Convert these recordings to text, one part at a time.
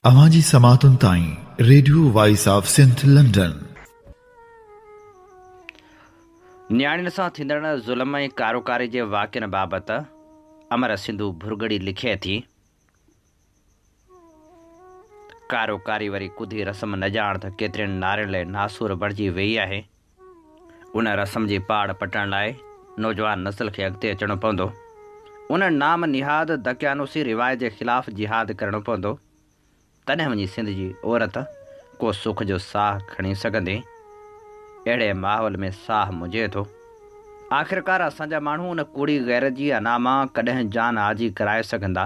अवांजी समातुन ताईं radio voice of Sindh London. न्याणियुनि सां थींदड़ ज़ुल्म ऐं कारोकारी जे वाक़िअनि बाबति अमर सिंधु भुरगड़ी लिखे थी। कारोकारी वरी कुधी रस्म न ॼाण त केतिरनि नारियुनि लाइ नासूर बणिजी वेई आहे। उन रस्म जी पाड़ पटण लाइ नौजवान नस्ल खे अॻिते अचणो पवंदो। उन नाम निहाद दकियानूसी रिवायत जे ख़िलाफ़ जिहाद करणो पवंदो। तॾहिं वञी सिंध जी औरत को सुख जो साह खणी सघंदी। अहिड़े माहौल में साह मुंझे थो। आख़िरकार असांजा माण्हू उन कूड़ी गैरत जी अना मां कॾहिं जान आजी कराए सघंदा।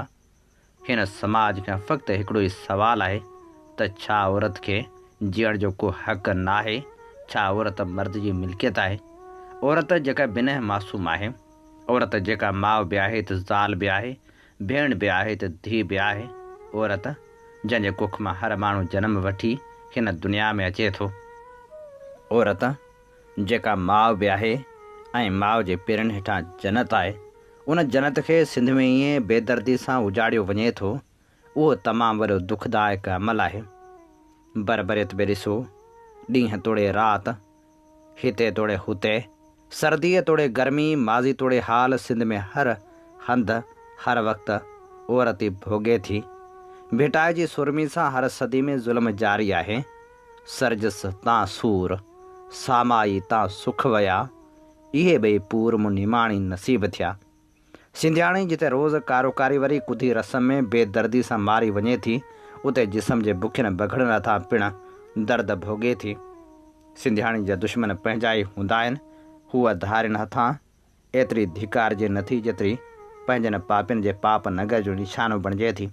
हिन समाज खां फ़क़्ति हिकिड़ो ई सुवालु आहे त छा औरत खे जीअण जो को हक़ न आहे? छा औरत मर्द जी मिल्कियत आहे? औरत जेका बिना मासूम आहे, औरत जेका माउ बि आहे त ज़ाल बि आहे, भेण बि आहे त धीउ बि आहे, औरत जंहिंजे कुख मां हर माण्हू जनम वठी हिन दुनिया में अचे थो, औरत जेका माउ बि आहे ऐं माउ जे पेरनि हेठां जन्नत आहे। उन जन्नत खे सिंध में ईअं बेदर्दी सां उजाड़ियो वञे थो, उहो तमामु वॾो दुखदायक अमल आहे। बरबरियत बि ॾिसो, ॾींहं तोड़े राति, हिते तोड़े हुते, सर्दीअ तोड़े गर्मी, माज़ी तोड़े हाल, सिंध में हर हंधि हर वक़्तु औरत ई भोॻे थी। भेटाए जी सुरमी सां हर सदी में ज़ुल्म जारी आहे। सरजस तां सूर, सामाई तां सुख वया, इहे ॿई पूर मूं निमाणी नसीब थिया। सिंधियाणी जिते रोज़ कारोकारी वरी कुधी रस्म में बेदर्दी सां मारी वञे थी, उते जिस्म जे बुखियुनि बघड़नि हथां पिणु दर्द भोॻे थी। सिंधियाणी जा दुश्मन पंहिंजा ई हूंदा आहिनि। हूअ धारियुनि हथां एतिरी धिकारजे नथी जेतिरी पंहिंजनि पापियुनि जे पाप नगर जो निशानो बणिजे थी।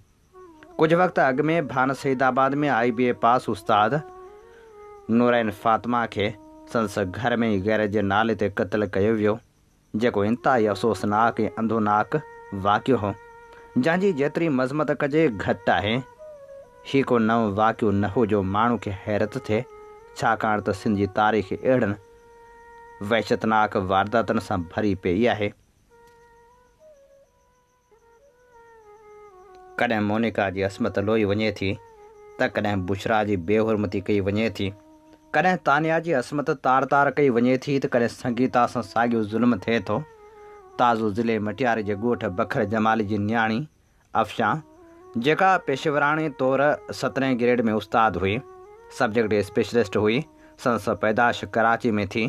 कुझु वक़्तु अॻु में भान सईदाबाद में IBA पास उस्ताद नूरैन फातिमा खे संदसि घर में ई गैरत जे नाले ते क़त्ल कयो वियो, जेको इंतिहाई अफ़सोसनाक ऐं अंधोनाक वाक़ियो हो, जंहिंजी जेतिरी मज़मत कजे घटि आहे। हीउ को नओं वाक़ियो न हो जो माण्हू खे हैरत थिए, छाकाणि त सिंध जी तारीख़ अहिड़नि वहशतनाक वारदातनि सां भरी पई आहे। कॾहिं मोनिका जी अस्मत लोई वञे थी त कॾहिं बुशरा जी बेहुरमती कई वञे थी, कॾहिं तानिया जी अस्मत तार तार कई वञे थी त कॾहिं संगीता सां साॻियो ज़ुल्म थिए थो। ताज़ो ज़िले मटियारे जे ॻोठ बखर जमाली जी न्याणी अफ़शां, जेका पेशेवराणे तौरु 17 ग्रेड में उस्ताद हुई, सब्जेक्ट स्पेशलिस्ट हुई, संदसि पैदाश कराची में थी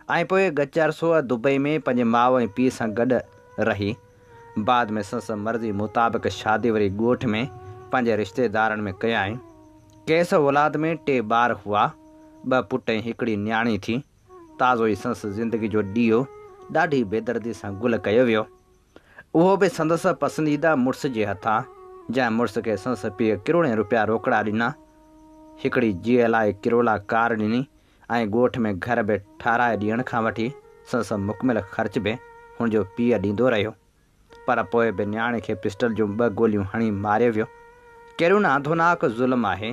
ऐं पोइ गच अरसो दुबई में पंहिंजे माउ ऐं पीउ सां गॾु रही। बाद में संदसि मर्ज़ी मुताबिक़ शादी वरी ॻोठ में पंहिंजे रिश्तेदारनि में कयाईं। केस औलाद में 3 ॿार हुआ, 2 पुट ऐं हिकिड़ी न्याणी थी। ताज़ो ई संदसि ज़िंदगी जो ॾीओ ॾाढी बेदर्दी सां गुल कयो वियो, उहो बि संदसि पसंदीदा मुड़ुस जे हथां, जंहिं मुड़ुस खे संदसि पीउ किरोड़े रुपया रोकड़ा ॾिना, हिकिड़ी जीअ लाइ किरोला कार ॾिनी ऐं ॻोठ में घर बि ठाराए ॾियण खां वठी संदसि मुकमिल ख़र्च बि हुन जो पीउ ॾींदो रहियो। पर पोइ बि न्याणे खे पिस्टल जूं 2 गोलियूं हणी मारियो वियो। कहिड़ो न अंधोनाक ज़ुल्म आहे।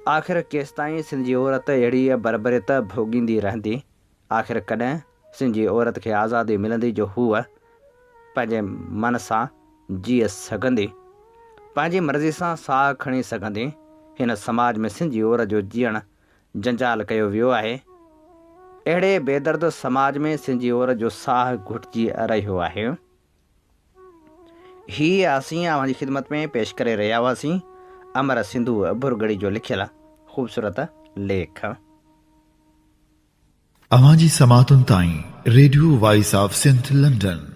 आख़िर केसिताईं सिंध जी औरत अहिड़ी बरबरियत भोॻींदी रहंदी? आख़िर कॾहिं सिंध जी औरत खे आज़ादी मिलंदी जो हूअ पंहिंजे मन सां जीअ सघंदी, पंहिंजी मर्ज़ी सां साह खणी सघंदी? हिन समाज में सिंध जी औरत जो जीअण जंजाल कयो वियो आहे। अहिड़े बेदर्द समाज में सिंध जी औरत जो साह घुटिजी रहियो आहे। हीअ असीं अव्हांजी ख़िदमत में पेश करे रहिया हुआसीं अमर सिंधु भुरगड़ी जो लिखियल ख़ूबसूरत लेख। अवांजी समातुन ताईं radio voice of Sindh London.